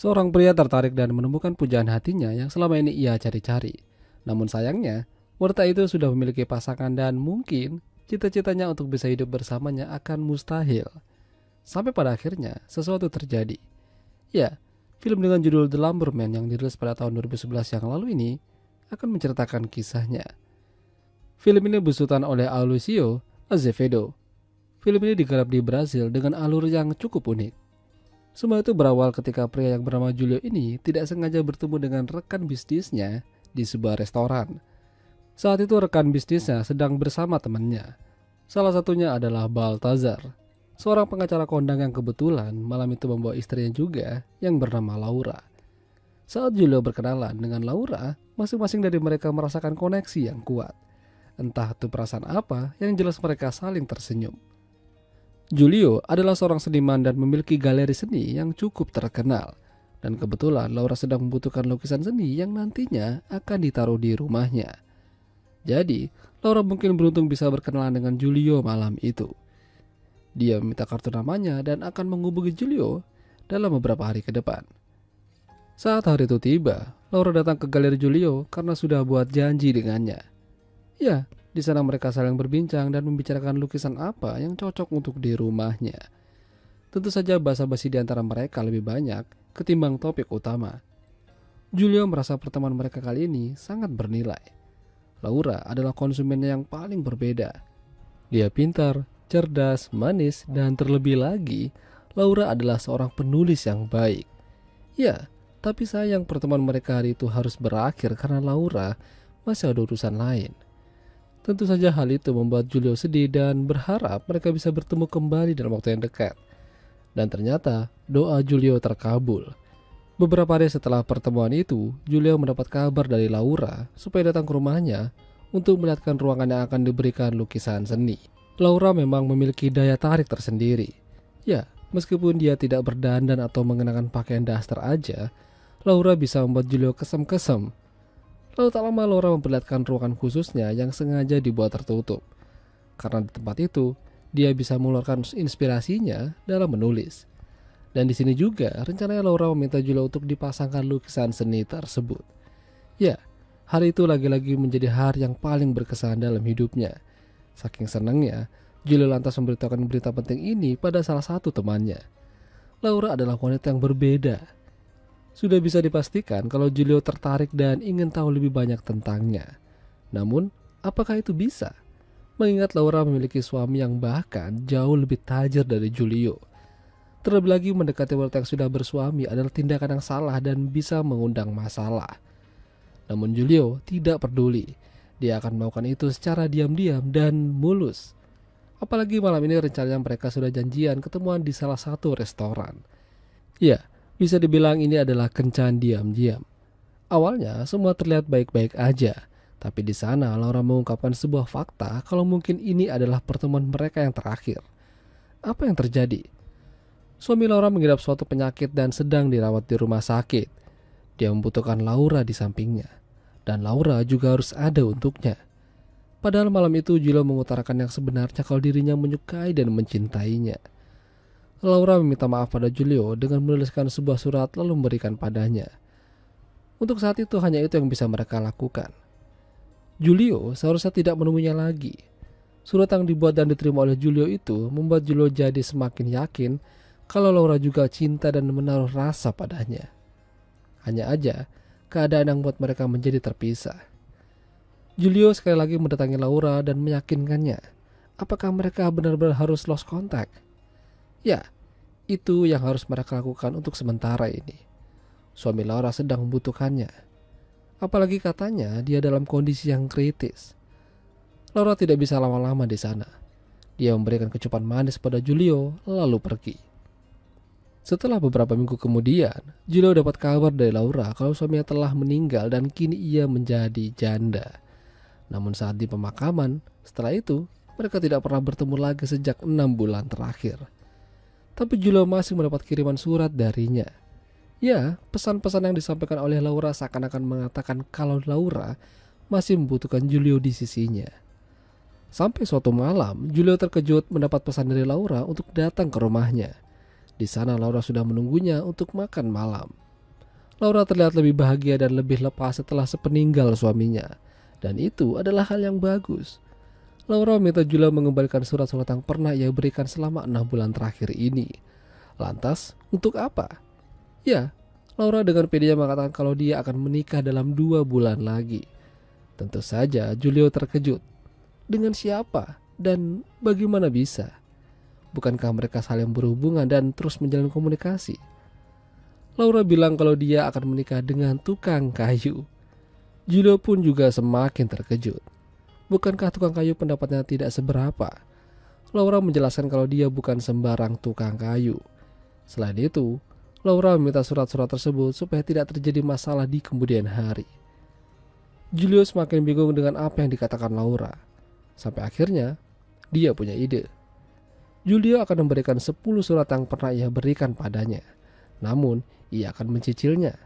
Seorang pria tertarik dan menemukan pujaan hatinya yang selama ini ia cari-cari. Namun sayangnya, wanita itu sudah memiliki pasangan dan mungkin cita-citanya untuk bisa hidup bersamanya akan mustahil. Sampai pada akhirnya, sesuatu terjadi. Ya, film dengan judul The Lumberman yang dirilis pada tahun 2011 yang lalu ini akan menceritakan kisahnya. Film ini besutan oleh Aloysio Azevedo. Film ini digarap di Brasil dengan alur yang cukup unik. Semua itu berawal ketika pria yang bernama Julio ini tidak sengaja bertemu dengan rekan bisnisnya di sebuah restoran. Saat itu rekan bisnisnya sedang bersama temannya. Salah satunya adalah Baltazar, seorang pengacara kondang yang kebetulan malam itu membawa istrinya juga yang bernama Laura. Saat Julio berkenalan dengan Laura, masing-masing dari mereka merasakan koneksi yang kuat. Entah itu perasaan apa, yang jelas mereka saling tersenyum. Julio adalah seorang seniman dan memiliki galeri seni yang cukup terkenal. Dan kebetulan Laura sedang membutuhkan lukisan seni yang nantinya akan ditaruh di rumahnya. Jadi, Laura mungkin beruntung bisa berkenalan dengan Julio malam itu. Dia meminta kartu namanya dan akan menghubungi Julio dalam beberapa hari ke depan. Saat hari itu tiba, Laura datang ke galeri Julio karena sudah buat janji dengannya. Ya, di sana mereka saling berbincang dan membicarakan lukisan apa yang cocok untuk di rumahnya. Tentu saja basa-basi di antara mereka lebih banyak ketimbang topik utama. Julio merasa pertemuan mereka kali ini sangat bernilai. Laura adalah konsumennya yang paling berbeda. Dia pintar, cerdas, manis, dan terlebih lagi, Laura adalah seorang penulis yang baik. Ya, tapi sayang pertemuan mereka hari itu harus berakhir karena Laura masih ada urusan lain. Tentu saja hal itu membuat Julio sedih dan berharap mereka bisa bertemu kembali dalam waktu yang dekat. Dan ternyata doa Julio terkabul. Beberapa hari setelah pertemuan itu, Julio mendapat kabar dari Laura supaya datang ke rumahnya untuk melihatkan ruangan yang akan diberikan lukisan seni. Laura memang memiliki daya tarik tersendiri. Ya, meskipun dia tidak berdandan atau mengenakan pakaian daster aja, Laura bisa membuat Julio kesem-kesem. Lalu tak lama Laura memperlihatkan ruangan khususnya yang sengaja dibuat tertutup. Karena di tempat itu, dia bisa mengeluarkan inspirasinya dalam menulis. Dan di sini juga rencananya Laura meminta Julio untuk dipasangkan lukisan seni tersebut. Ya, hari itu lagi-lagi menjadi hari yang paling berkesan dalam hidupnya. Saking senangnya, Julio lantas memberitahukan berita penting ini pada salah satu temannya. Laura adalah wanita yang berbeda. Sudah bisa dipastikan kalau Julio tertarik dan ingin tahu lebih banyak tentangnya. Namun, apakah itu bisa? Mengingat Laura memiliki suami yang bahkan jauh lebih tajir dari Julio. Terlebih lagi mendekati wanita yang sudah bersuami adalah tindakan yang salah dan bisa mengundang masalah. Namun Julio tidak peduli. Dia akan melakukan itu secara diam-diam dan mulus. Apalagi malam ini rencananya mereka sudah janjian ketemuan di salah satu restoran. Ya, bisa dibilang ini adalah kencan diam-diam. Awalnya semua terlihat baik-baik aja, tapi di sana Laura mengungkapkan sebuah fakta kalau mungkin ini adalah pertemuan mereka yang terakhir. Apa yang terjadi? Suami Laura mengidap suatu penyakit dan sedang dirawat di rumah sakit. Dia membutuhkan Laura di sampingnya, dan Laura juga harus ada untuknya. Padahal malam itu Julio mengutarakan yang sebenarnya kalau dirinya menyukai dan mencintainya. Laura meminta maaf pada Julio dengan menuliskan sebuah surat lalu memberikan padanya. Untuk saat itu hanya itu yang bisa mereka lakukan. Julio seharusnya tidak menemuinya lagi. Surat yang dibuat dan diterima oleh Julio itu membuat Julio jadi semakin yakin kalau Laura juga cinta dan menaruh rasa padanya. Hanya aja, keadaan yang membuat mereka menjadi terpisah. Julio sekali lagi mendatangi Laura dan meyakinkannya, apakah mereka benar-benar harus lost contact? Ya, itu yang harus mereka lakukan untuk sementara ini. Suami Laura sedang membutuhkannya. Apalagi katanya dia dalam kondisi yang kritis. Laura tidak bisa lama-lama di sana. Dia memberikan kecupan manis pada Julio lalu pergi. Setelah beberapa minggu kemudian, Julio dapat kabar dari Laura kalau suaminya telah meninggal dan kini ia menjadi janda. Namun saat di pemakaman, setelah itu mereka tidak pernah bertemu lagi sejak 6 bulan terakhir. Tapi Julio masih mendapat kiriman surat darinya. Ya, pesan-pesan yang disampaikan oleh Laura seakan-akan mengatakan kalau Laura masih membutuhkan Julio di sisinya. Sampai suatu malam, Julio terkejut mendapat pesan dari Laura untuk datang ke rumahnya. Di sana Laura sudah menunggunya untuk makan malam. Laura terlihat lebih bahagia dan lebih lepas setelah sepeninggal suaminya. Dan itu adalah hal yang bagus. Laura minta Julia mengembalikan surat-surat yang pernah ia berikan selama 6 bulan terakhir ini. Lantas, untuk apa? Ya, Laura dengan pedenya mengatakan kalau dia akan menikah dalam 2 bulan lagi. Tentu saja Julio terkejut. Dengan siapa? Dan bagaimana bisa? Bukankah mereka saling berhubungan dan terus menjalin komunikasi? Laura bilang kalau dia akan menikah dengan tukang kayu. Julio pun juga semakin terkejut. Bukankah tukang kayu pendapatnya tidak seberapa? Laura menjelaskan kalau dia bukan sembarang tukang kayu. Selain itu, Laura meminta surat-surat tersebut supaya tidak terjadi masalah di kemudian hari. Julio semakin bingung dengan apa yang dikatakan Laura. Sampai akhirnya, dia punya ide. Julio akan memberikan 10 surat yang pernah ia berikan padanya. Namun, ia akan mencicilnya.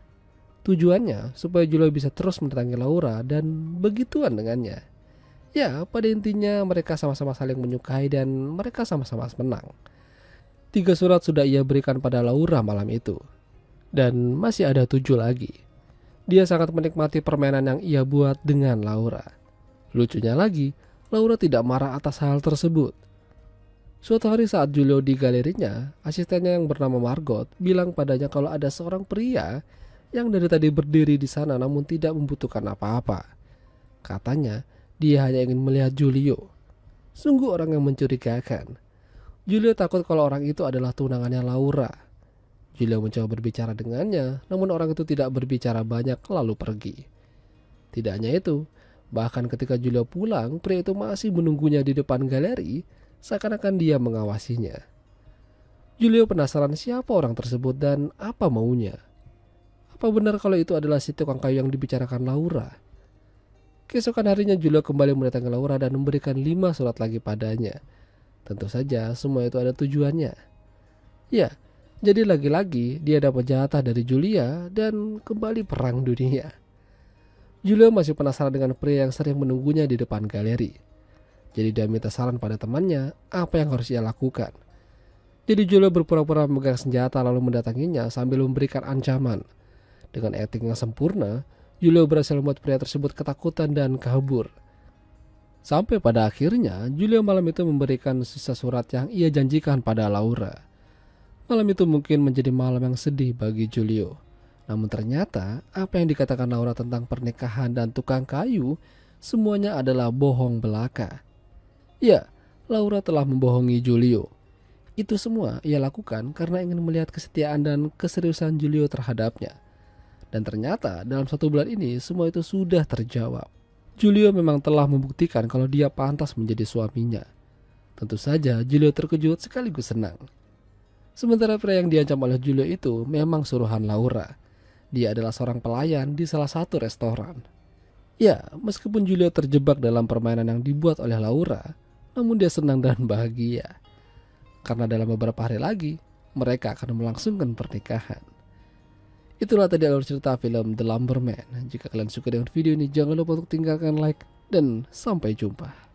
Tujuannya supaya Julio bisa terus mendatangi Laura dan begituan dengannya. Ya, pada intinya mereka sama-sama saling menyukai dan mereka sama-sama menang. 3 surat sudah ia berikan pada Laura malam itu. Dan masih ada 7 lagi. Dia sangat menikmati permainan yang ia buat dengan Laura. Lucunya lagi, Laura tidak marah atas hal tersebut. Suatu hari saat Julio di galerinya, asistennya yang bernama Margot bilang padanya kalau ada seorang pria yang dari tadi berdiri di sana namun tidak membutuhkan apa-apa. Katanya, dia hanya ingin melihat Julio. Sungguh orang yang mencurigakan. Julio takut kalau orang itu adalah tunangannya Laura. Julio mencoba berbicara dengannya, namun orang itu tidak berbicara banyak lalu pergi. Tidak hanya itu, bahkan ketika Julio pulang, pria itu masih menunggunya di depan galeri, seakan-akan dia mengawasinya. Julio penasaran siapa orang tersebut dan apa maunya. Apa benar kalau itu adalah si tukang kayu yang dibicarakan Laura? Keesokan harinya Julio kembali mendatangi Laura dan memberikan 5 surat lagi padanya. Tentu saja semua itu ada tujuannya. Ya, jadi lagi-lagi dia dapat jatah dari Julia dan kembali perang dunia. Julio masih penasaran dengan pria yang sering menunggunya di depan galeri. Jadi dia minta saran pada temannya apa yang harus ia lakukan. Jadi Julio berpura-pura memegang senjata lalu mendatanginya sambil memberikan ancaman. Dengan akting yang sempurna, Julio berhasil membuat pria tersebut ketakutan dan kabur. Sampai pada akhirnya, Julio malam itu memberikan sisa surat yang ia janjikan pada Laura. Malam itu mungkin menjadi malam yang sedih bagi Julio. Namun ternyata, apa yang dikatakan Laura tentang pernikahan dan tukang kayu, semuanya adalah bohong belaka. Ya, Laura telah membohongi Julio. Itu semua ia lakukan karena ingin melihat kesetiaan dan keseriusan Julio terhadapnya. Dan ternyata dalam 1 bulan ini semua itu sudah terjawab. Julio memang telah membuktikan kalau dia pantas menjadi suaminya. Tentu saja Julio terkejut sekaligus senang. Sementara pria yang diancam oleh Julio itu memang suruhan Laura. Dia adalah seorang pelayan di salah satu restoran. Ya, meskipun Julio terjebak dalam permainan yang dibuat oleh Laura, namun dia senang dan bahagia. Karena dalam beberapa hari lagi, mereka akan melangsungkan pernikahan. Itulah tadi alur cerita film The Lumberman. Jika kalian suka dengan video ini, jangan lupa untuk tinggalkan like dan sampai jumpa.